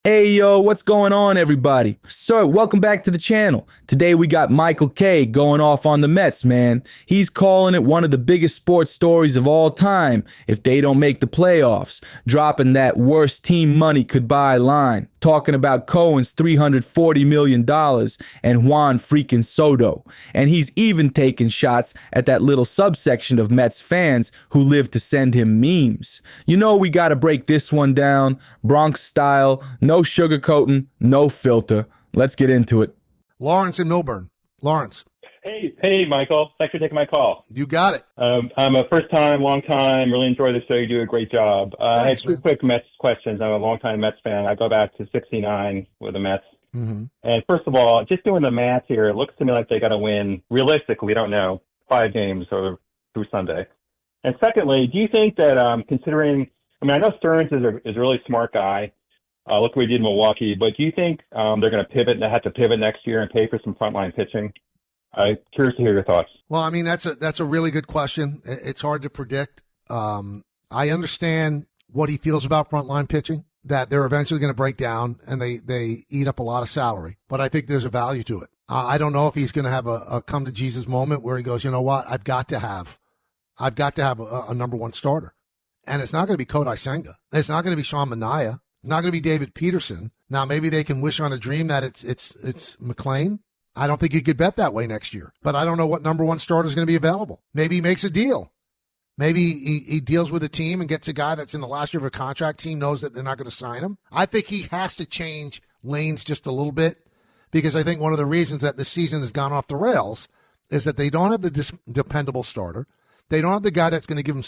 Hey yo, what's going on everybody? So, welcome back to the channel. Today we got Michael K going off on the Mets, man. He's calling it one of the biggest sports stories of all time if they don't make the playoffs, dropping that worst team money could buy line, talking about Cohen's $340 million and Juan freaking Soto. And he's even taking shots at that little subsection of Mets fans who live to send him memes. You know we gotta break this one down, Bronx style, no sugarcoating, no filter. Let's get into it. Lawrence in Milburn. Lawrence. Hey, Michael. Thanks for taking my call. You got it. I'm a first-time, long-time, really enjoy the show. You do a great job. I have two quick Mets questions. I'm a long-time Mets fan. I go back to 69 with the Mets. Mm-hmm. And first of all, just doing the math here, it looks to me like they got to win, realistically, we don't know, 5 games through Sunday. And secondly, do you think that considering, I know Stearns is a really smart guy. Look what he did in Milwaukee. But do you think they're going to pivot and have to pivot next year and pay for some frontline pitching? Curious to hear your thoughts. Well, that's a really good question. It's hard to predict. I understand what he feels about frontline pitching, that they're eventually going to break down and they eat up a lot of salary. But I think there's a value to it. I don't know if he's going to have a come to Jesus moment where he goes, you know what, I've got to have a number one starter. And it's not going to be Kodai Senga. It's not going to be Sean Manaea. Not going to be David Peterson. Now, maybe they can wish on a dream that it's McLean. I don't think you could bet that way next year. But I don't know what number one starter is going to be available. Maybe he makes a deal. Maybe he deals with a team and gets a guy that's in the last year of a contract. Team knows that they're not going to sign him. I think he has to change lanes just a little bit because I think one of the reasons that the season has gone off the rails is that they don't have the dependable starter. They don't have the guy that's going to give them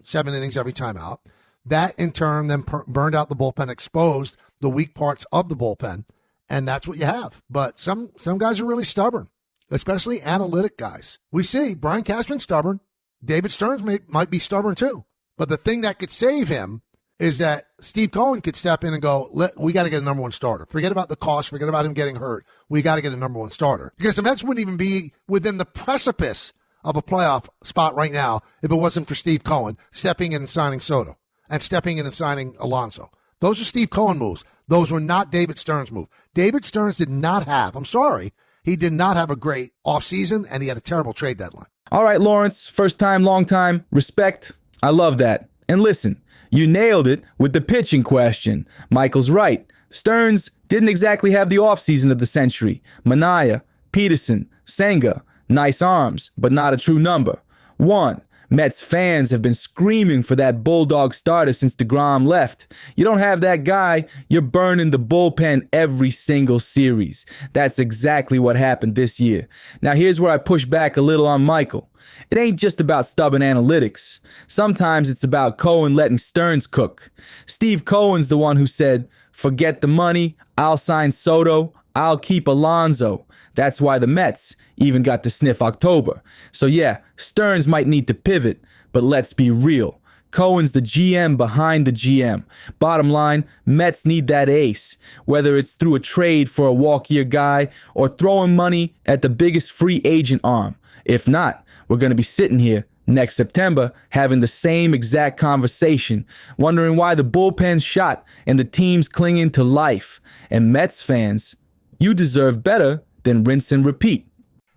seven innings every time out. That, in turn, then burned out the bullpen, exposed the weak parts of the bullpen, and that's what you have. But some guys are really stubborn, especially analytic guys. We see Brian Cashman's stubborn. David Stearns might be stubborn too. But the thing that could save him is that Steve Cohen could step in and go, we got to get a number one starter. Forget about the cost. Forget about him getting hurt. We got to get a number one starter. Because the Mets wouldn't even be within the precipice of a playoff spot right now if it wasn't for Steve Cohen stepping in and signing Soto and stepping in and signing Alonso. Those are Steve Cohen moves. Those were not David Stearns' moves. David Stearns did not have, I'm sorry, he did not have a great offseason, and he had a terrible trade deadline. All right, Lawrence, first time, long time, respect. I love that. And listen, you nailed it with the pitching question. Michael's right. Stearns didn't exactly have the offseason of the century. Manaea, Peterson, Senga, nice arms, but not a true number. 1. Mets fans have been screaming for that Bulldog starter since DeGrom left. You don't have that guy, you're burning the bullpen every single series. That's exactly what happened this year. Now here's where I push back a little on Michael. It ain't just about stubborn analytics. Sometimes it's about Cohen letting Stearns cook. Steve Cohen's the one who said, forget the money, I'll sign Soto, I'll keep Alonso. That's why the Mets even got to sniff October. So yeah, Stearns might need to pivot, but let's be real. Cohen's the GM behind the GM. Bottom line, Mets need that ace, whether it's through a trade for a walk-year guy or throwing money at the biggest free agent arm. If not, we're going to be sitting here next September having the same exact conversation, wondering why the bullpen's shot and the team's clinging to life. And Mets fans, you deserve better than rinse and repeat.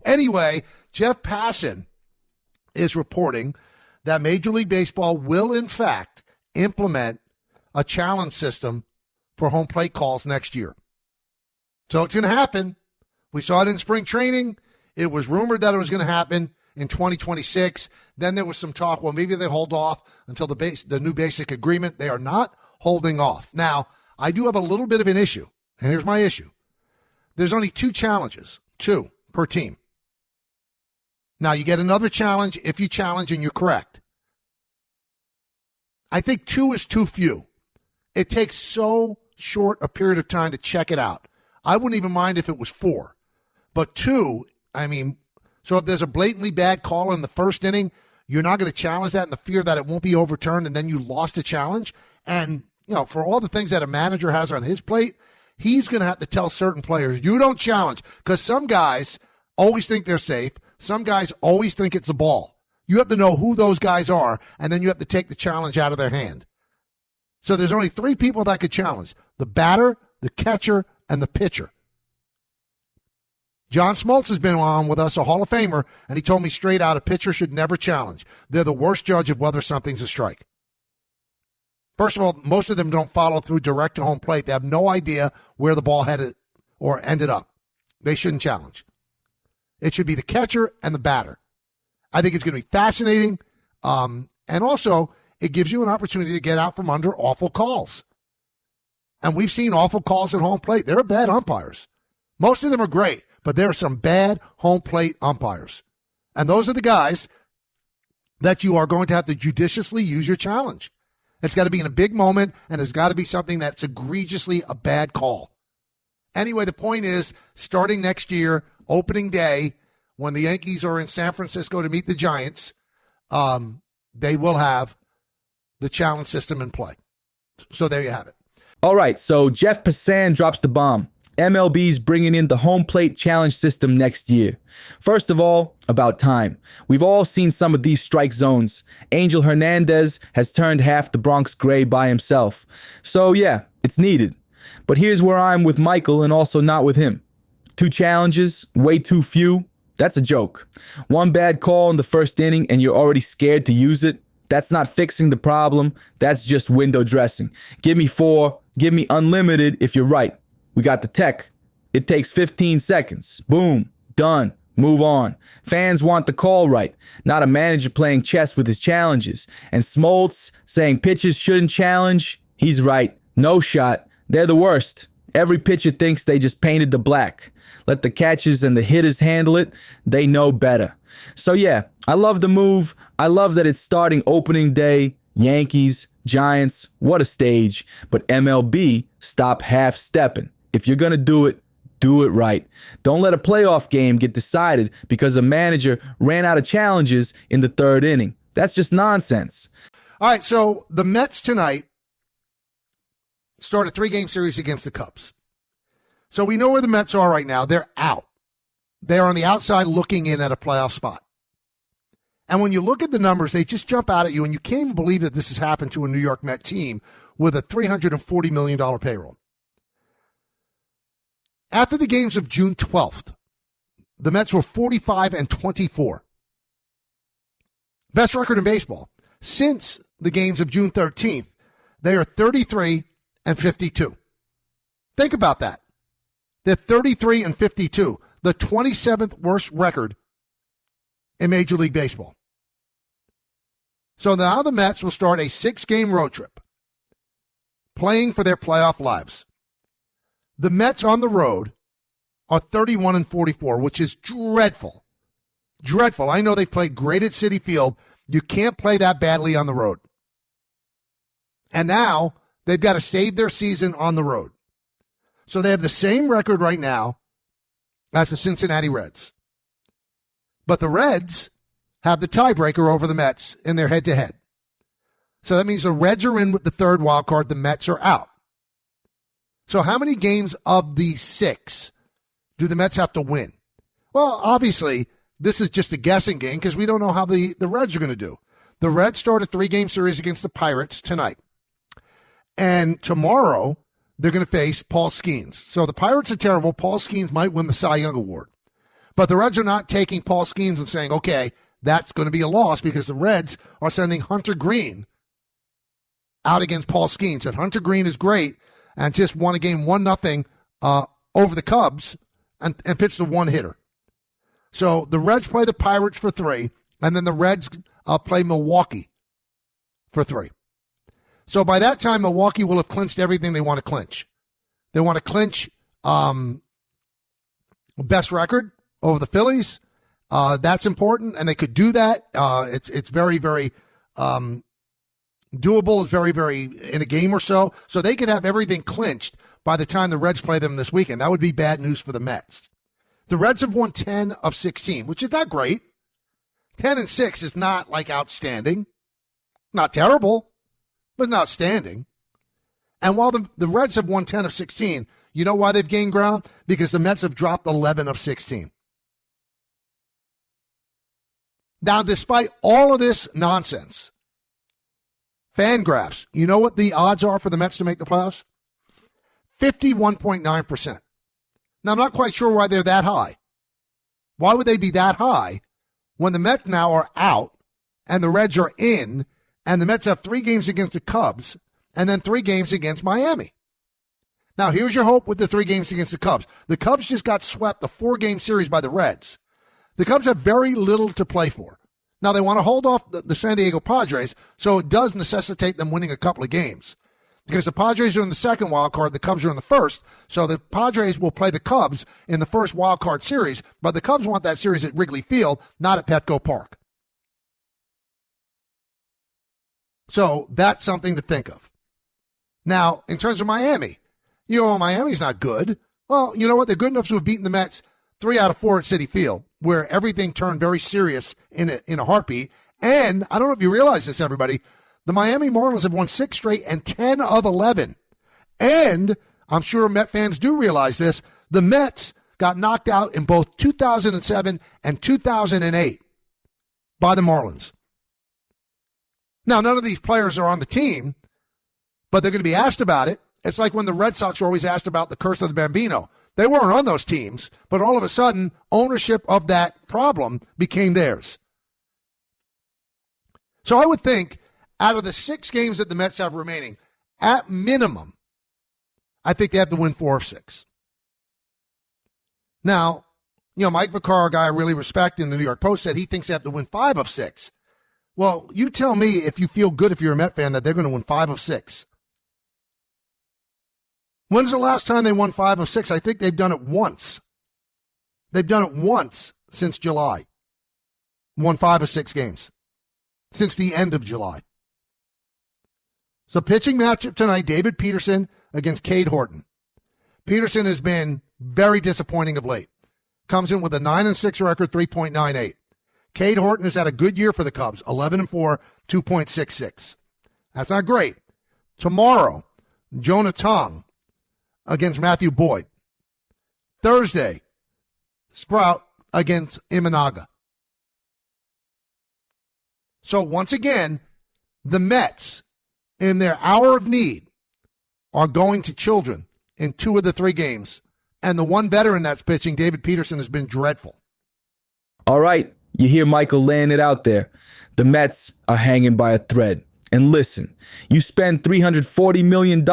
Anyway, Jeff Passan is reporting that Major League Baseball will, in fact, implement a challenge system for home plate calls next year. So it's going to happen. We saw it in spring training. It was rumored that it was going to happen in 2026. Then there was some talk, well, maybe they hold off until the new basic agreement. They are not holding off. Now, I do have a little bit of an issue, and here's my issue. There's only 2 challenges, 2 per team. Now, you get another challenge if you challenge and you're correct. I think 2 is too few. It takes so short a period of time to check it out. I wouldn't even mind if it was 4. But 2, so if there's a blatantly bad call in the first inning, you're not going to challenge that in the fear that it won't be overturned and then you lost a challenge. And, for all the things that a manager has on his plate, he's going to have to tell certain players, you don't challenge, because some guys always think they're safe. Some guys always think it's a ball. You have to know who those guys are, and then you have to take the challenge out of their hand. So there's only 3 people that could challenge: the batter, the catcher, and the pitcher. John Smoltz has been on with us, a Hall of Famer, and he told me straight out a pitcher should never challenge. They're the worst judge of whether something's a strike. First of all, most of them don't follow through direct to home plate. They have no idea where the ball headed or ended up. They shouldn't challenge. It should be the catcher and the batter. I think it's going to be fascinating. And also, it gives you an opportunity to get out from under awful calls. And we've seen awful calls at home plate. There are bad umpires. Most of them are great, but there are some bad home plate umpires. And those are the guys that you are going to have to judiciously use your challenge. It's got to be in a big moment, and it's got to be something that's egregiously a bad call. Anyway, the point is, starting next year, opening day, when the Yankees are in San Francisco to meet the Giants, they will have the challenge system in play. So there you have it. All right, so Jeff Passan drops the bomb. MLB's bringing in the home plate challenge system next year. First of all, about time. We've all seen some of these strike zones. Angel Hernandez has turned half the Bronx gray by himself. So yeah, it's needed. But here's where I'm with Michael and also not with him. 2 challenges, way too few. That's a joke. 1 bad call in the first inning and you're already scared to use it. That's not fixing the problem. That's just window dressing. Give me 4. Give me unlimited if you're right. We got the tech. It takes 15 seconds. Boom. Done. Move on. Fans want the call right, not a manager playing chess with his challenges. And Smoltz saying pitchers shouldn't challenge. He's right. No shot. They're the worst. Every pitcher thinks they just painted the black. Let the catchers and the hitters handle it. They know better. So yeah, I love the move. I love that it's starting opening day. Yankees, Giants, what a stage. But MLB, stop half-stepping. If you're going to do it right. Don't let a playoff game get decided because a manager ran out of challenges in the 3rd inning. That's just nonsense. All right, so the Mets tonight start a 3-game series against the Cubs. So we know where the Mets are right now. They're out. They're on the outside looking in at a playoff spot. And when you look at the numbers, they just jump out at you, and you can't even believe that this has happened to a New York Met team with a $340 million payroll. After the games of June 12th, the Mets were 45-24. Best record in baseball. Since the games of June 13th, they are 33-52. Think about that. They're 33-52, the 27th worst record in Major League Baseball. So now the Mets will start a 6-game road trip, playing for their playoff lives. The Mets on the road are 31-44, which is dreadful. Dreadful. I know they've played great at Citi Field. You can't play that badly on the road. And now they've got to save their season on the road. So they have the same record right now as the Cincinnati Reds. But the Reds have the tiebreaker over the Mets in their head-to-head. So that means the Reds are in with the 3rd wild card. The Mets are out. So how many games of the 6 do the Mets have to win? Well, obviously, this is just a guessing game because we don't know how the Reds are going to do. The Reds start a 3-game series against the Pirates tonight. And tomorrow, they're going to face Paul Skeens. So the Pirates are terrible. Paul Skeens might win the Cy Young Award. But the Reds are not taking Paul Skeens and saying, okay, that's going to be a loss because the Reds are sending Hunter Green out against Paul Skeens. And Hunter Green is great and just won a game 1-0 over the Cubs and pitched a 1-hitter. So the Reds play the Pirates for 3, and then the Reds play Milwaukee for 3. So by that time, Milwaukee will have clinched everything they want to clinch. They want to clinch best record over the Phillies. That's important, and they could do that. It's very, very doable. It's very, very in a game or so. So they could have everything clinched by the time the Reds play them this weekend. That would be bad news for the Mets. The Reds have won 10 of 16, which is not great. 10-6 is not like outstanding. Not terrible, but not outstanding. And while the Reds have won 10 of 16, you know why they've gained ground? Because the Mets have dropped 11 of 16. Now, despite all of this nonsense, Fangraphs, you know what the odds are for the Mets to make the playoffs? 51.9%. Now, I'm not quite sure why they're that high. Why would they be that high when the Mets now are out and the Reds are in, and the Mets have 3 games against the Cubs and then 3 games against Miami? Now, here's your hope with the 3 games against the Cubs. The Cubs just got swept a 4-game series by the Reds. The Cubs have very little to play for. Now, they want to hold off the San Diego Padres, so it does necessitate them winning a couple of games. Because the Padres are in the second wild card, the Cubs are in the first, so the Padres will play the Cubs in the first wild card series, but the Cubs want that series at Wrigley Field, not at Petco Park. So that's something to think of. Now, in terms of Miami, Miami's not good. Well, you know what? They're good enough to have beaten the Mets 3 out of 4 at Citi Field, where everything turned very serious in a heartbeat. And I don't know if you realize this, everybody, the Miami Marlins have won 6 straight and 10 of 11. And I'm sure Met fans do realize this. The Mets got knocked out in both 2007 and 2008 by the Marlins. Now, none of these players are on the team, but they're going to be asked about it. It's like when the Red Sox are always asked about the curse of the Bambino. They weren't on those teams, but all of a sudden, ownership of that problem became theirs. So I would think out of the 6 games that the Mets have remaining, at minimum, I think they have to win 4 of 6. Now, Mike McCarr, a guy I really respect in the New York Post, said he thinks they have to win 5 of 6. Well, you tell me if you feel good if you're a Met fan that they're going to win 5 of 6. When's the last time they won 5 of 6? I think they've done it once. They've done it once since July. Won 5 of 6 games since the end of July. So pitching matchup tonight, David Peterson against Cade Horton. Peterson has been very disappointing of late. Comes in with a 9-6 record, 3.98. Cade Horton has had a good year for the Cubs, 11-4, 2.66. That's not great. Tomorrow, Jonah Tong against Matthew Boyd. Thursday, Sprout against Imanaga. So once again, the Mets, in their hour of need, are going to children in 2 of the 3 games. And the one veteran that's pitching, David Peterson, has been dreadful. All right, you hear Michael laying it out there. The Mets are hanging by a thread. And listen, you spend $340 million,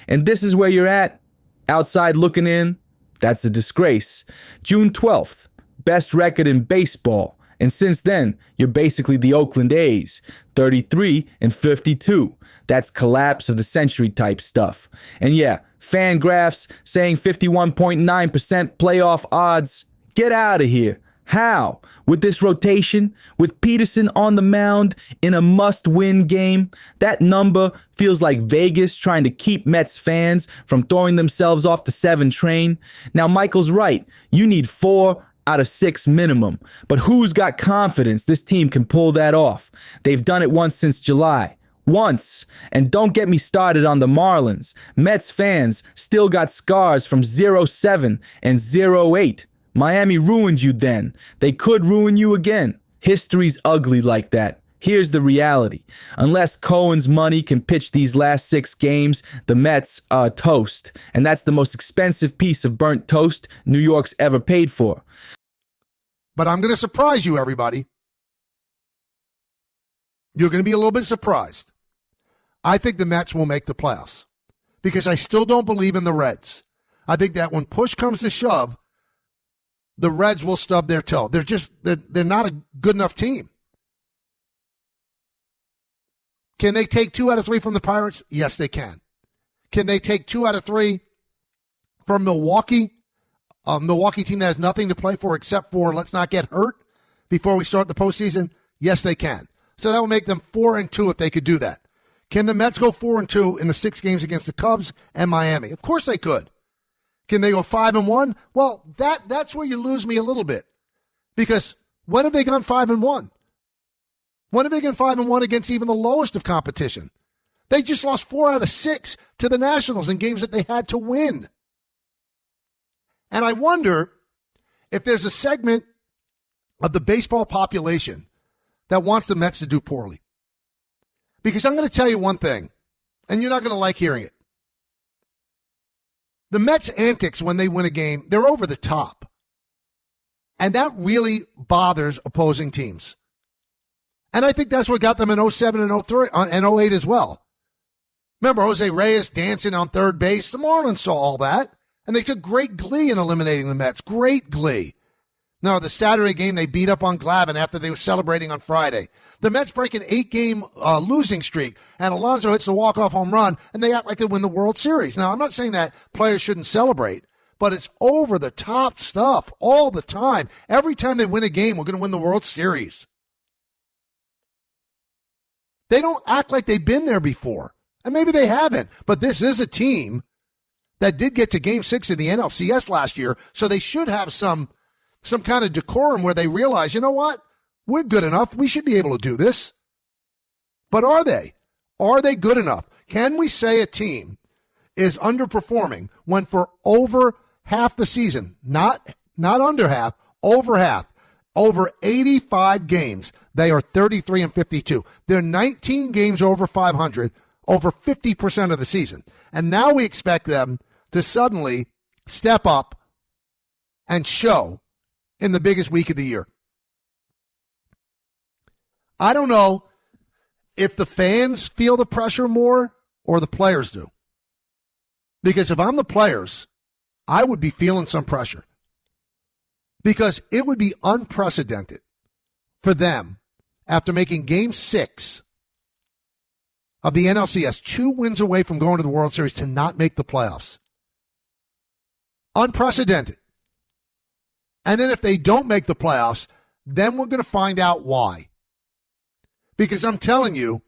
and this is where you're at? Outside looking in? That's a disgrace. June 12th, best record in baseball. And since then, you're basically the Oakland A's, 33-52. That's collapse of the century type stuff. And yeah, Fangraphs saying 51.9% playoff odds. Get out of here. How? With this rotation? With Peterson on the mound in a must-win game? That number feels like Vegas trying to keep Mets fans from throwing themselves off the 7 train. Now, Michael's right. You need 4 out of 6 minimum. But who's got confidence this team can pull that off? They've done it once since July. Once. And don't get me started on the Marlins. Mets fans still got scars from 0-7 and 0-8. Miami ruined you then. They could ruin you again. History's ugly like that. Here's the reality. Unless Cohen's money can pitch these last 6 games, the Mets are toast. And that's the most expensive piece of burnt toast New York's ever paid for. But I'm going to surprise you, everybody. You're going to be a little bit surprised. I think the Mets will make the playoffs because I still don't believe in the Reds. I think that when push comes to shove, the Reds will stub their toe. They're not a good enough team. Can they take 2 out of 3 from the Pirates? Yes, they can. Can they take 2 out of 3 from Milwaukee? A Milwaukee team that has nothing to play for except for let's not get hurt before we start the postseason? Yes, they can. So that will make them 4-2 if they could do that. Can the Mets go 4-2 in the 6 games against the Cubs and Miami? Of course they could. Can they go 5-1? Well, that's where you lose me a little bit. Because when have they gone 5-1? When have they gone 5-1 against even the lowest of competition? They just lost 4 out of 6 to the Nationals in games that they had to win. And I wonder if there's a segment of the baseball population that wants the Mets to do poorly. Because I'm going to tell you one thing, and you're not going to like hearing it. The Mets' antics when they win a game, they're over the top. And that really bothers opposing teams. And I think that's what got them in 07 and 03 and 08 as well. Remember Jose Reyes dancing on third base? The Marlins saw all that, and they took great glee in eliminating the Mets. Great glee. No, the Saturday game, they beat up on Glavine after they were celebrating on Friday. The Mets break an 8-game losing streak, and Alonso hits the walk-off home run, and they act like they win the World Series. Now, I'm not saying that players shouldn't celebrate, but it's over-the-top stuff all the time. Every time they win a game, we're going to win the World Series. They don't act like they've been there before, and maybe they haven't, but this is a team that did get to Game 6 of the NLCS last year, so they should have some kind of decorum where they realize, you know what? We're good enough. We should be able to do this. But are they? Are they good enough? Can we say a team is underperforming when for over half the season, not under half, over 85 games, they are 33 and 52. They're 19 games over 500, over 50% of the season. And now we expect them to suddenly step up and show in the biggest week of the year. I don't know if the fans feel the pressure more or the players do. Because if I'm the players, I would be feeling some pressure. Because it would be unprecedented for them, after making Game 6 of the NLCS, 2 wins away from going to the World Series, to not make the playoffs. Unprecedented. And then if they don't make the playoffs, then we're going to find out why. Because I'm telling you,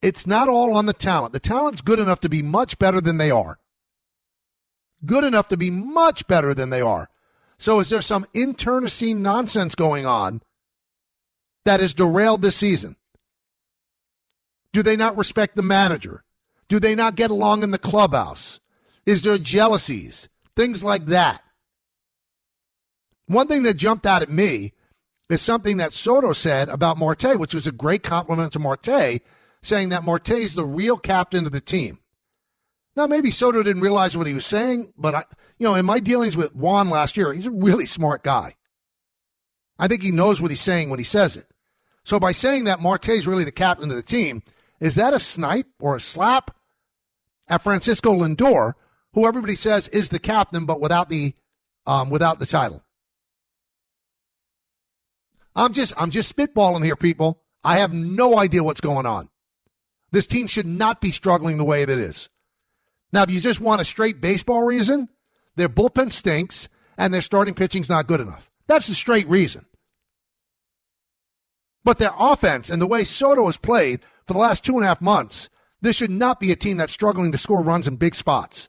it's not all on the talent. The talent's good enough to be much better than they are. Good enough to be much better than they are. So is there some internecine nonsense going on that has derailed this season? Do they not respect the manager? Do they not get along in the clubhouse? Is there jealousies? Things like that. One thing that jumped out at me is something that Soto said about Marte, which was a great compliment to Marte, saying that Marte is the real captain of the team. Now, maybe Soto didn't realize what he was saying, but in my dealings with Juan last year, he's a really smart guy. I think he knows what he's saying when he says it. So by saying that Marte is really the captain of the team, is that a snipe or a slap at Francisco Lindor, who everybody says is the captain, but without the title? I'm just spitballing here, people. I have no idea what's going on. This team should not be struggling the way that it is. Now, if you just want a straight baseball reason, their bullpen stinks and their starting pitching's not good enough. That's the straight reason. But their offense and the way Soto has played for the last 2.5 months, this should not be a team that's struggling to score runs in big spots.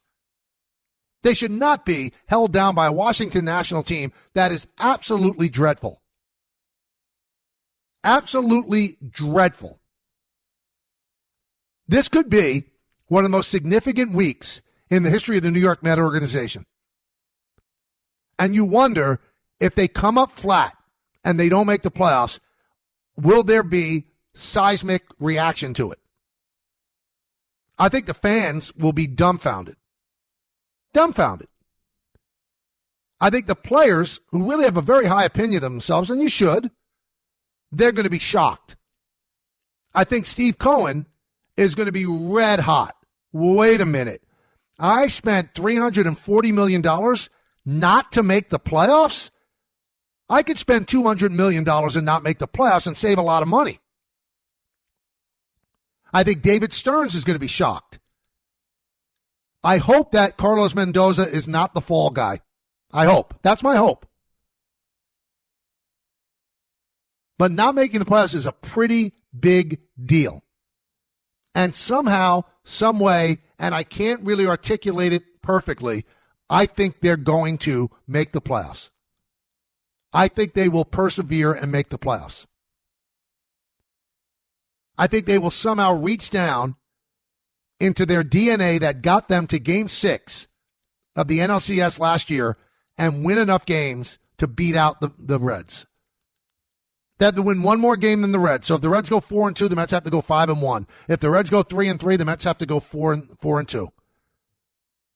They should not be held down by a Washington National team that is absolutely dreadful. Absolutely dreadful. This could be one of the most significant weeks in the history of the New York Met organization. And you wonder, if they come up flat and they don't make the playoffs, will there be seismic reaction to it? I think the fans will be dumbfounded. Dumbfounded. I think the players, who really have a very high opinion of themselves, and you should, they're going to be shocked. I think Steve Cohen is going to be red hot. Wait a minute. I spent $340 million not to make the playoffs? I could spend $200 million and not make the playoffs and save a lot of money. I think David Stearns is going to be shocked. I hope that Carlos Mendoza is not the fall guy. I hope. That's my hope. But not making the playoffs is a pretty big deal. And somehow, some way, and I can't really articulate it perfectly, I think they're going to make the playoffs. I think they will persevere and make the playoffs. I think they will somehow reach down into their DNA that got them to Game 6 of the NLCS last year and win enough games to beat out the Reds. They have to win one more game than the Reds. So if the Reds go 4-2, the Mets have to go 5-1. If the Reds go 3-3, the Mets have to go 4-2.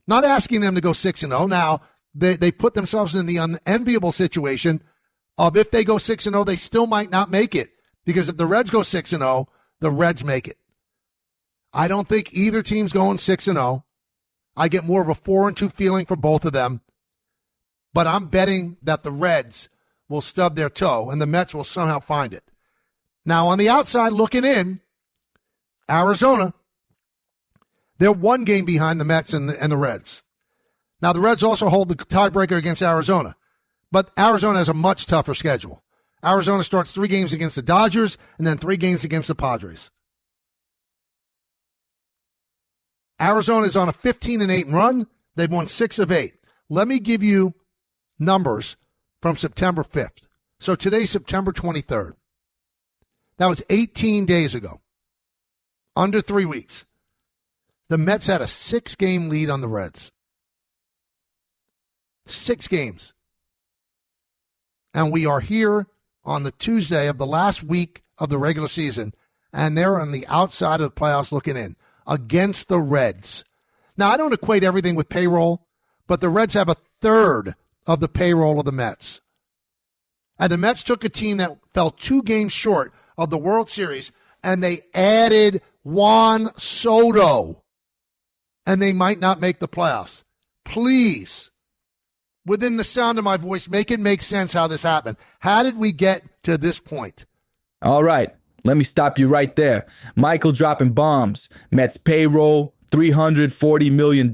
Not asking them to go 6-0. Now, they put themselves in the unenviable situation of if they go 6-0, they still might not make it. Because if the Reds go 6-0, the Reds make it. I don't think either team's going 6-0. I get more of a 4-2 feeling for both of them. But I'm betting that the Reds will stub their toe and the Mets will somehow find it. Now, on the outside looking in, Arizona, they're one game behind the Mets and the Reds. Now, the Reds also hold the tiebreaker against Arizona, but Arizona has a much tougher schedule. Arizona starts 3 games against the Dodgers and then 3 games against the Padres. Arizona is on a 15-8 run. They've won 6 of 8. Let me give you numbers from September 5th. So today's September 23rd. That was 18 days ago. Under 3 weeks. The Mets had a 6-game lead on the Reds. 6 games. And we are here on the Tuesday of the last week of the regular season, and they're on the outside of the playoffs looking in against the Reds. Now, I don't equate everything with payroll, but the Reds have a third of the payroll of the Mets. And the Mets took a team that fell 2 games short of the World Series, and they added Juan Soto, and they might not make the playoffs. Please, within the sound of my voice, make it make sense how this happened. How did we get to this point? All right, let me stop you right there. Michael dropping bombs. Mets payroll, $340 million.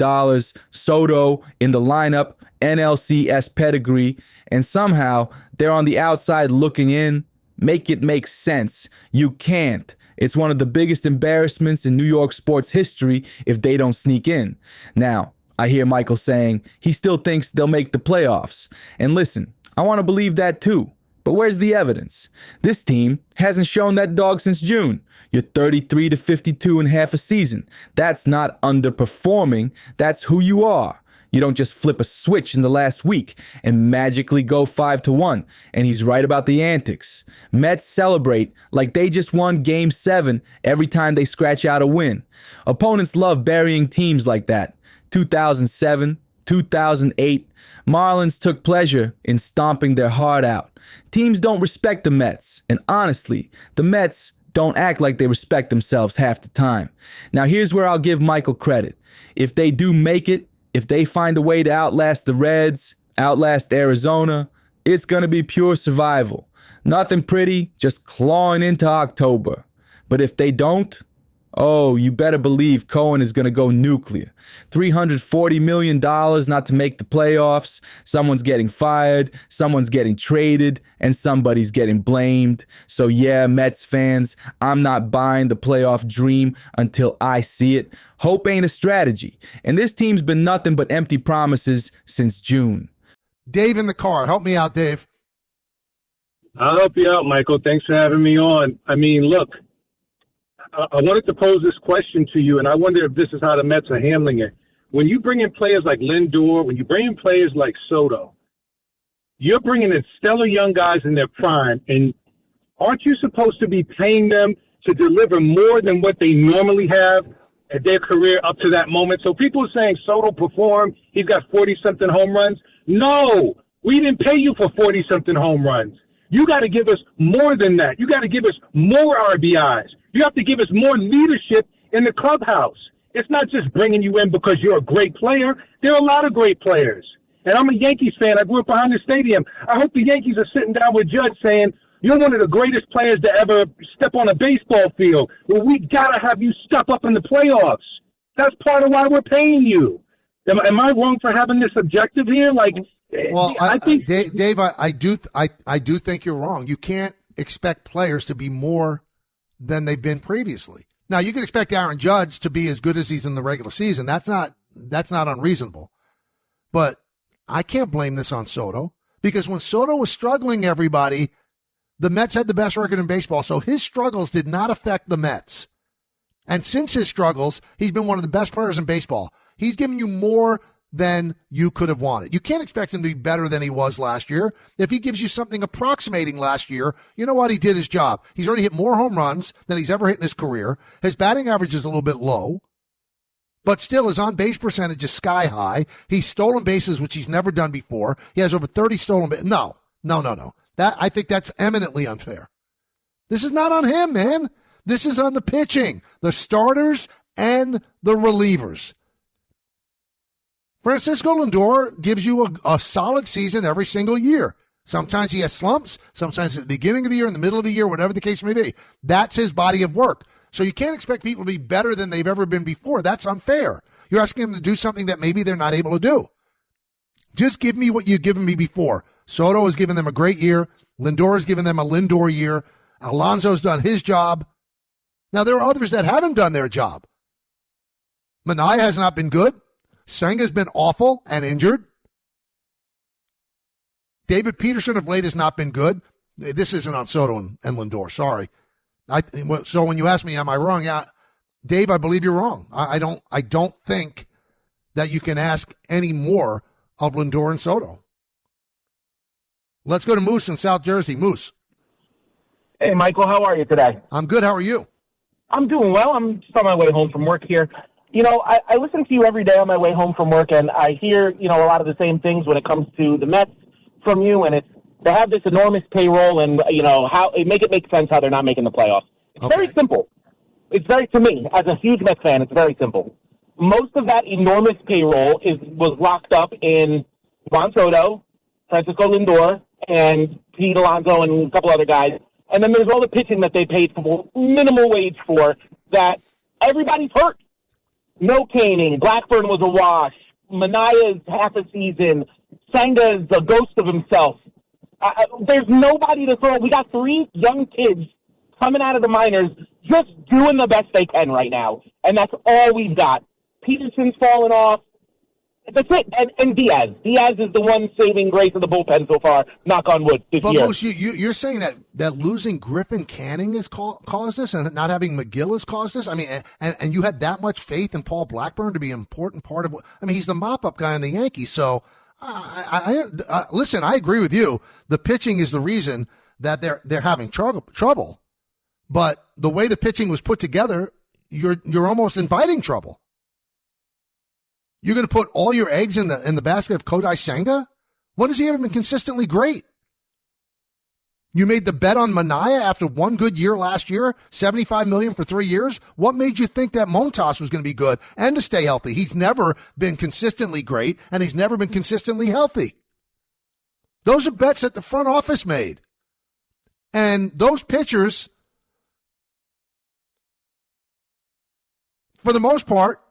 Soto in the lineup, NLCS pedigree. And somehow they're on the outside looking in. Make it make sense. You can't. It's one of the biggest embarrassments in New York sports history if they don't sneak in. Now, I hear Michael saying he still thinks they'll make the playoffs. And listen, I want to believe that too. But where's the evidence? This team hasn't shown that dog since June. You're 33-52 in half a season. That's not underperforming. That's who you are. You don't just flip a switch in the last week and magically go 5-1. And he's right about the antics. Mets celebrate like they just won Game 7 every time they scratch out a win. Opponents love burying teams like that. 2007, 2008, Marlins took pleasure in stomping their heart out. Teams don't respect the Mets. And honestly, the Mets don't act like they respect themselves half the time. Now here's where I'll give Michael credit. If they do make it, if they find a way to outlast the Reds, outlast Arizona, it's going to be pure survival. Nothing pretty, just clawing into October. But if they don't, oh, you better believe Cohen is going to go nuclear. $340 million not to make the playoffs. Someone's getting fired, someone's getting traded, and somebody's getting blamed. So yeah, Mets fans, I'm not buying the playoff dream until I see it. Hope ain't a strategy. And this team's been nothing but empty promises since June. Dave in the car. Help me out, Dave. I'll help you out, Michael. Thanks for having me on. I mean, look, I wanted to pose this question to you, and I wonder if this is how the Mets are handling it. When you bring in players like Lindor, when you bring in players like Soto, you're bringing in stellar young guys in their prime, and aren't you supposed to be paying them to deliver more than what they normally have at their career up to that moment? So people are saying Soto performed, he's got 40-something home runs. No, we didn't pay you for 40-something home runs. You got to give us more than that. You got to give us more RBIs. You have to give us more leadership in the clubhouse. It's not just bringing you in because you're a great player. There are a lot of great players. And I'm a Yankees fan. I grew up behind the stadium. I hope the Yankees are sitting down with Judge saying, you're one of the greatest players to ever step on a baseball field. Well, we got to have you step up in the playoffs. That's part of why we're paying you. Am I wrong for having this objective here? Well, I think Dave, I do think you're wrong. You can't expect players to be more than they've been previously. Now, you can expect Aaron Judge to be as good as he's in the regular season. That's not unreasonable. But I can't blame this on Soto because when Soto was struggling, everybody, the Mets had the best record in baseball, so his struggles did not affect the Mets. And since his struggles, he's been one of the best players in baseball. He's given you more than you could have wanted. You can't expect him to be better than he was last year. If he gives you something approximating last year, you know what? He did his job. He's already hit more home runs than he's ever hit in his career. His batting average is a little bit low. But still, his on-base percentage is sky high. He's stolen bases, which he's never done before. He has over 30 stolen bases. No. I think that's eminently unfair. This is not on him, man. This is on the pitching, the starters and the relievers. Francisco Lindor gives you a solid season every single year. Sometimes he has slumps, sometimes at the beginning of the year, in the middle of the year, whatever the case may be. That's his body of work. So you can't expect people to be better than they've ever been before. That's unfair. You're asking them to do something that maybe they're not able to do. Just give me what you've given me before. Soto has given them a great year. Lindor has given them a Lindor year. Alonso's done his job. Now, there are others that haven't done their job. Minaya has not been good. Senga's been awful and injured. David Peterson of late has not been good. This isn't on Soto and Lindor. Sorry. So when you ask me, am I wrong? Yeah, Dave, I believe you're wrong. I don't think that you can ask any more of Lindor and Soto. Let's go to Moose in South Jersey. Moose. Hey, Michael, how are you today? I'm good. How are you? I'm doing well. I'm just on my way home from work here. You know, I listen to you every day on my way home from work, and I hear, a lot of the same things when it comes to the Mets from you, and it's they have this enormous payroll, and, how make it make sense how they're not making the playoffs. It's very simple. To me, as a huge Mets fan, it's very simple. Most of that enormous payroll was locked up in Juan Soto, Francisco Lindor, and Pete Alonso, and a couple other guys. And then there's all the pitching that they paid for minimal wage for that everybody's hurt. No Caning. Blackburn was a wash. Manaya's half a season. Senga's a ghost of himself. There's nobody to throw. We got 3 young kids coming out of the minors just doing the best they can right now. And that's all we've got. Peterson's fallen off. That's it. And Diaz. Diaz is the one saving grace of the bullpen so far, knock on wood, this year. But Moose, you're saying that losing Griffin Canning has caused this, and not having McGill has caused this? I mean, and you had that much faith in Paul Blackburn to be an important part of – I mean, he's the mop-up guy in the Yankees. So, listen, I agree with you. The pitching is the reason that they're having trouble. But the way the pitching was put together, you're almost inviting trouble. You're going to put all your eggs in the basket of Kodai Senga? When has he ever been consistently great? You made the bet on Minaya after one good year last year, $75 million for 3 years. What made you think that Montas was going to be good and to stay healthy? He's never been consistently great, and he's never been consistently healthy. Those are bets that the front office made. And those pitchers, for the most part,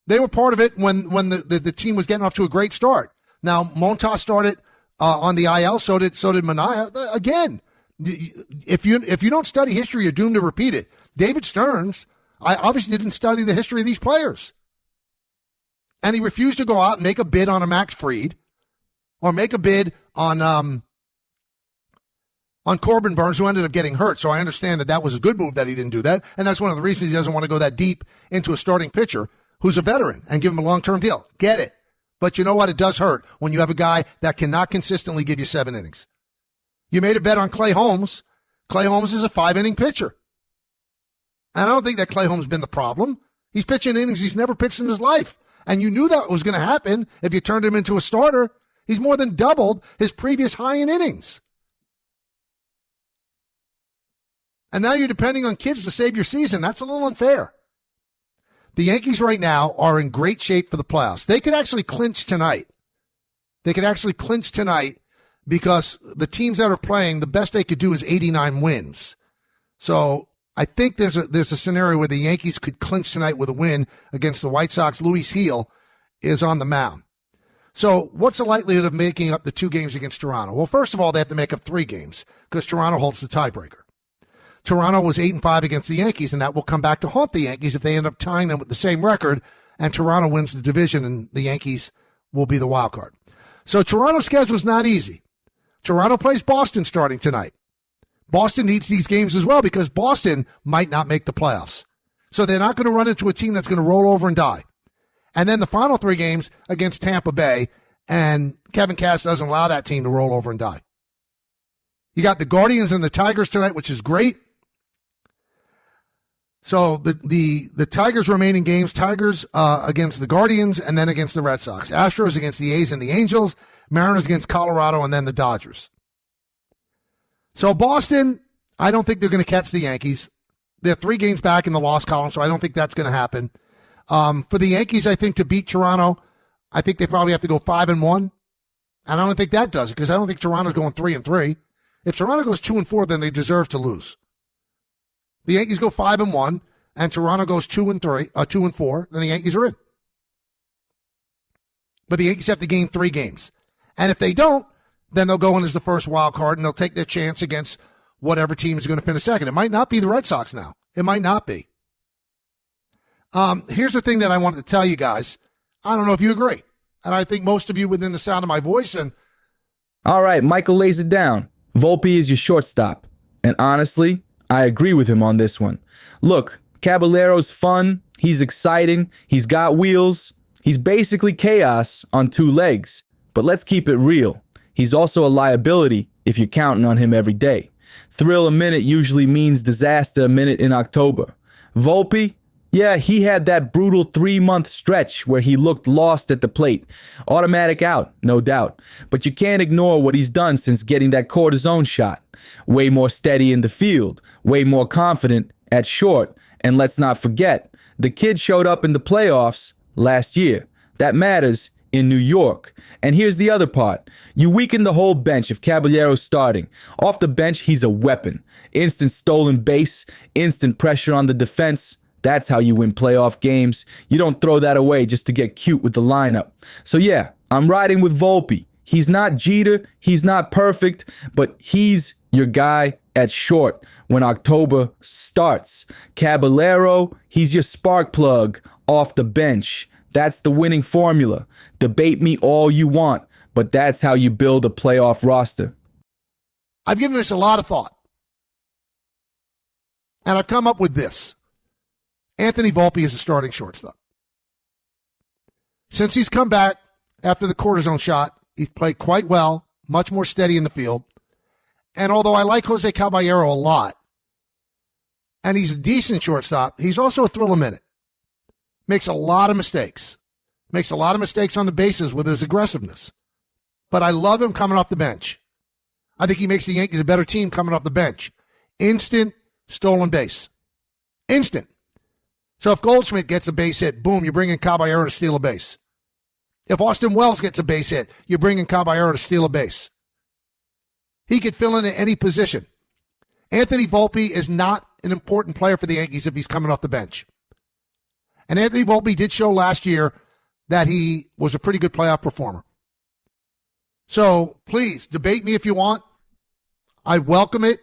they were part of it when the team was getting off to a great start. Now, Montas started on the IL, so did Minaya. Again, if you don't study history, you're doomed to repeat it. David Stearns, I obviously didn't study the history of these players. And he refused to go out and make a bid on a Max Fried or make a bid on Corbin Burns, who ended up getting hurt. So I understand that was a good move that he didn't do that. And that's one of the reasons he doesn't want to go that deep into a starting pitcher who's a veteran and give him a long-term deal. Get it. But you know what? It does hurt when you have a guy that cannot consistently give you 7 innings. You made a bet on Clay Holmes. Clay Holmes is a 5-inning pitcher. And I don't think that Clay Holmes has been the problem. He's pitching innings he's never pitched in his life. And you knew that was going to happen if you turned him into a starter. He's more than doubled his previous high in innings. And now you're depending on kids to save your season. That's a little unfair. The Yankees right now are in great shape for the playoffs. They could actually clinch tonight. Because the teams that are playing, the best they could do is 89 wins. So I think there's a scenario where the Yankees could clinch tonight with a win against the White Sox. Luis Gil is on the mound. So what's the likelihood of making up the 2 games against Toronto? Well, first of all, they have to make up 3 games because Toronto holds the tiebreaker. Toronto was 8-5 against the Yankees, and that will come back to haunt the Yankees if they end up tying them with the same record, and Toronto wins the division, and the Yankees will be the wild card. So Toronto's schedule is not easy. Toronto plays Boston starting tonight. Boston needs these games as well because Boston might not make the playoffs. So they're not going to run into a team that's going to roll over and die. And then the final 3 games against Tampa Bay, and Kevin Cash doesn't allow that team to roll over and die. You got the Guardians and the Tigers tonight, which is great. So the Tigers' remaining games, Tigers against the Guardians and then against the Red Sox. Astros against the A's and the Angels. Mariners against Colorado and then the Dodgers. So Boston, I don't think they're going to catch the Yankees. They're 3 games back in the loss column, so I don't think that's going to happen. For the Yankees, I think to beat Toronto, I think they probably have to go 5-1. And I don't think that does it because I don't think Toronto's going 3-3. If Toronto goes 2-4, then they deserve to lose. The Yankees go 5-1, and Toronto goes 2-4, then the Yankees are in. But the Yankees have to gain 3 games. And if they don't, then they'll go in as the first wild card, and they'll take their chance against whatever team is going to finish second. It might not be the Red Sox now. It might not be. Here's the thing that I wanted to tell you guys. I don't know if you agree. And I think most of you within the sound of my voice. And all right, Michael lays it down. Volpe is your shortstop. And honestly, I agree with him on this one. Look, Caballero's fun. He's exciting. He's got wheels. He's basically chaos on 2 legs. But let's keep it real. He's also a liability if you're counting on him every day. Thrill a minute usually means disaster a minute in October. Volpe, yeah, he had that brutal 3-month stretch where he looked lost at the plate. Automatic out, no doubt. But you can't ignore what he's done since getting that cortisone shot. Way more steady in the field, way more confident at short. And let's not forget, the kid showed up in the playoffs last year. That matters in New York. And here's the other part. You weaken the whole bench if Caballero's starting. Off the bench, he's a weapon. Instant stolen base, instant pressure on the defense. That's how you win playoff games. You don't throw that away just to get cute with the lineup. So yeah, I'm riding with Volpe. He's not Jeter, he's not perfect, but he's your guy at short when October starts. Caballero, he's your spark plug off the bench. That's the winning formula. Debate me all you want, but that's how you build a playoff roster. I've given this a lot of thought. And I've come up with this. Anthony Volpe is a starting shortstop. Since he's come back after the cortisone shot, he's played quite well, much more steady in the field. And although I like Jose Caballero a lot, and he's a decent shortstop, he's also a thrill a minute. Makes a lot of mistakes. Makes a lot of mistakes on the bases with his aggressiveness. But I love him coming off the bench. I think he makes the Yankees a better team coming off the bench. Instant stolen base. Instant. So if Goldschmidt gets a base hit, boom, you bring in Caballero to steal a base. If Austin Wells gets a base hit, you bring in Caballero to steal a base. He could fill in at any position. Anthony Volpe is not an important player for the Yankees if he's coming off the bench. And Anthony Volpe did show last year that he was a pretty good playoff performer. So please, debate me if you want. I welcome it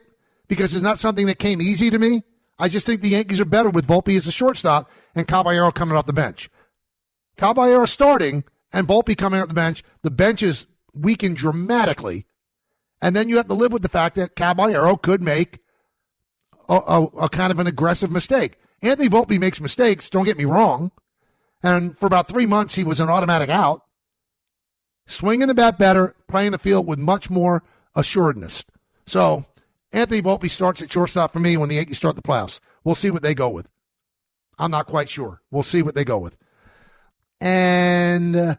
because it's not something that came easy to me. I just think the Yankees are better with Volpe as a shortstop and Caballero coming off the bench. Caballero starting and Volpe coming off the bench. The bench is weakened dramatically. And then you have to live with the fact that Caballero could make a kind of an aggressive mistake. Anthony Volpe makes mistakes, don't get me wrong. And for about 3 months, he was an automatic out. Swinging the bat better, playing the field with much more assuredness. So Anthony Volpe starts at shortstop for me when the Yankees start the playoffs. We'll see what they go with. I'm not quite sure. We'll see what they go with. And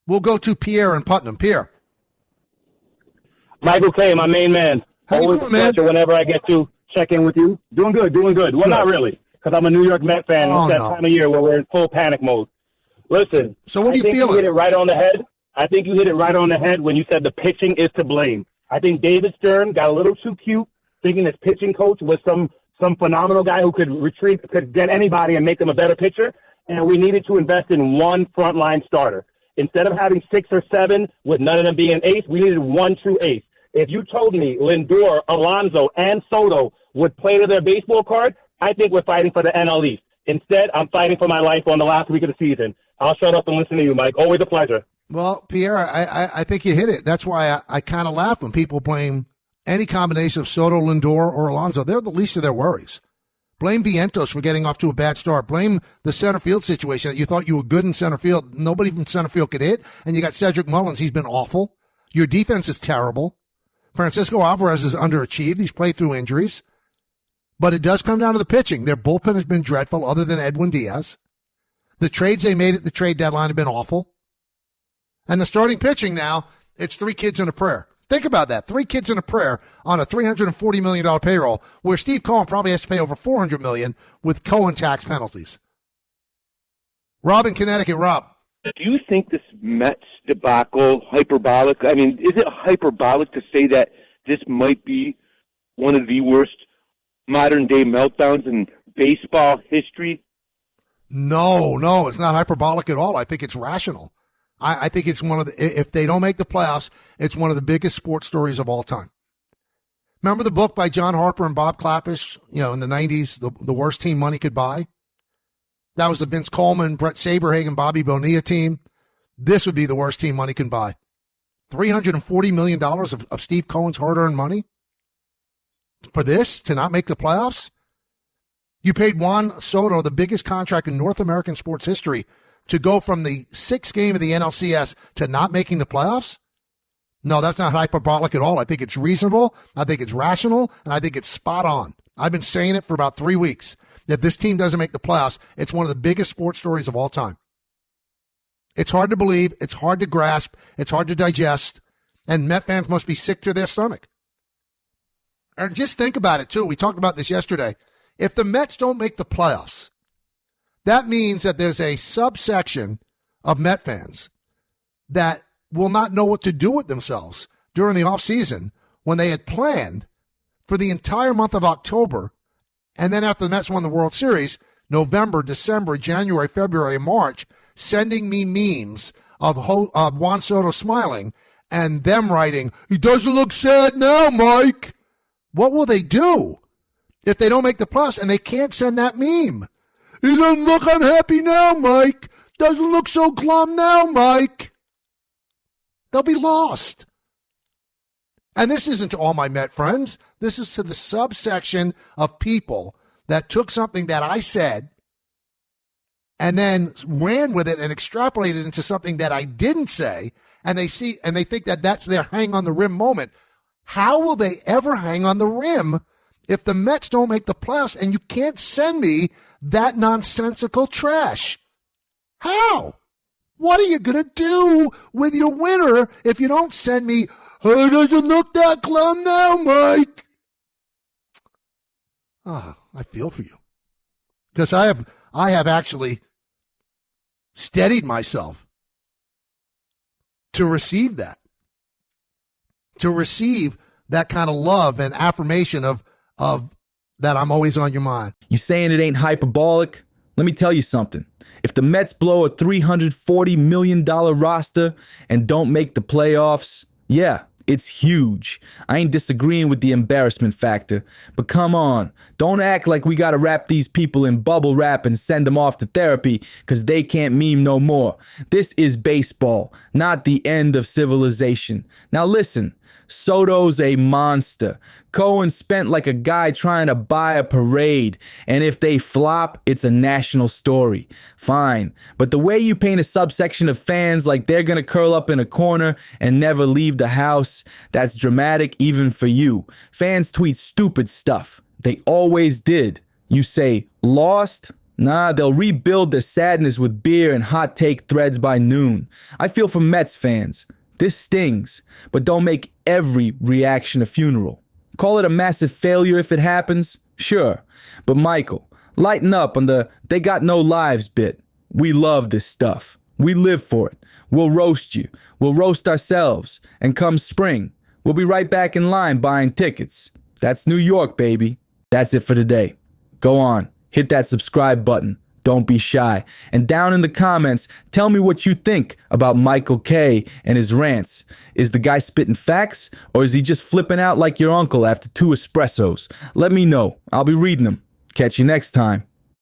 we'll go to Pierre in Putnam. Pierre. Michael K., my main man. How Always you a doing, man? pleasure whenever I get to check in with you. Doing good. Well, not really, because I'm a New York Met fan. Oh, It's that no. time of year where we're in full panic mode. Listen, So what are you I think feeling? you hit it right on the head. I think you hit it right on the head when you said the pitching is to blame. I think David Stern got a little too cute, thinking his pitching coach was some phenomenal guy who could get anybody and make them a better pitcher. And we needed to invest in one frontline starter. Instead of having 6 or 7 with none of them being an ace, we needed 1 true ace. If you told me Lindor, Alonso, and Soto would play to their baseball card, I think we're fighting for the NL East. Instead, I'm fighting for my life on the last week of the season. I'll shut up and listen to you, Mike. Always a pleasure. Well, Pierre, I think you hit it. That's why I kind of laugh when people blame any combination of Soto, Lindor, or Alonso. They're the least of their worries. Blame Vientos for getting off to a bad start. Blame the center field situation. You thought you were good in center field. Nobody from center field could hit. And you got Cedric Mullins. He's been awful. Your defense is terrible. Francisco Alvarez is underachieved. He's played through injuries. But it does come down to the pitching. Their bullpen has been dreadful other than Edwin Diaz. The trades they made at the trade deadline have been awful. And the starting pitching now, it's 3 kids and a prayer. Think about that. 3 kids and a prayer on a $340 million payroll where Steve Cohen probably has to pay over $400 million with Cohen tax penalties. Rob in Connecticut. Rob. Do you think this Mets debacle hyperbolic? I mean, is it hyperbolic to say that this might be one of the worst modern-day meltdowns in baseball history? No, it's not hyperbolic at all. I think it's rational. I think it's one of the, if they don't make the playoffs, it's one of the biggest sports stories of all time. Remember the book by John Harper and Bob Clappish, in the 90s, the worst team money could buy? That was the Vince Coleman, Brett Saberhagen, Bobby Bonilla team. This would be the worst team money can buy. $340 million of Steve Cohen's hard-earned money for this to not make the playoffs? You paid Juan Soto the biggest contract in North American sports history to go from the 6th game of the NLCS to not making the playoffs? No, that's not hyperbolic at all. I think it's reasonable. I think it's rational, and I think it's spot on. I've been saying it for about 3 weeks. If this team doesn't make the playoffs, it's one of the biggest sports stories of all time. It's hard to believe. It's hard to grasp. It's hard to digest. And Met fans must be sick to their stomach. And just think about it, too. We talked about this yesterday. If the Mets don't make the playoffs, that means that there's a subsection of Met fans that will not know what to do with themselves during the offseason when they had planned for the entire month of October. And then after the Mets won the World Series, November, December, January, February, and March, sending me memes of Juan Soto smiling and them writing, "He doesn't look sad now, Mike." What will they do if they don't make the playoffs and they can't send that meme? "He doesn't look unhappy now, Mike. Doesn't look so glum now, Mike." They'll be lost. And this isn't to all my Met friends. This is to the subsection of people that took something that I said and then ran with it and extrapolated into something that I didn't say, and they think that that's their hang on the rim moment. How will they ever hang on the rim if the Mets don't make the playoffs and you can't send me that nonsensical trash? How? What are you going to do with your winner if you don't send me, "Oh, doesn't look that glum now, Mike"? I feel for you. Because I have actually steadied myself to receive that. To receive that kind of love and affirmation of that I'm always on your mind. You saying it ain't hyperbolic? Let me tell you something. If the Mets blow a $340 million roster and don't make the playoffs, yeah, it's huge. I ain't disagreeing with the embarrassment factor, but come on, don't act like we gotta wrap these people in bubble wrap and send them off to therapy because they can't meme no more. This is baseball, not the end of civilization. Now listen, Soto's a monster. Cohen spent like a guy trying to buy a parade, and if they flop, it's a national story. Fine, but the way you paint a subsection of fans like they're gonna curl up in a corner and never leave the house, that's dramatic even for you. Fans tweet stupid stuff. They always did. You say, lost? Nah, they'll rebuild their sadness with beer and hot take threads by noon. I feel for Mets fans. This stings, but don't make every reaction a funeral. Call it a massive failure if it happens, sure. But Michael, lighten up on the "they got no lives" bit. We love this stuff. We live for it. We'll roast you. We'll roast ourselves. And come spring, we'll be right back in line buying tickets. That's New York, baby. That's it for today. Go on, hit that subscribe button. Don't be shy. And down in the comments, tell me what you think about Michael K and his rants. Is the guy spitting facts, or is he just flipping out like your uncle after 2 espressos? Let me know. I'll be reading them. Catch you next time.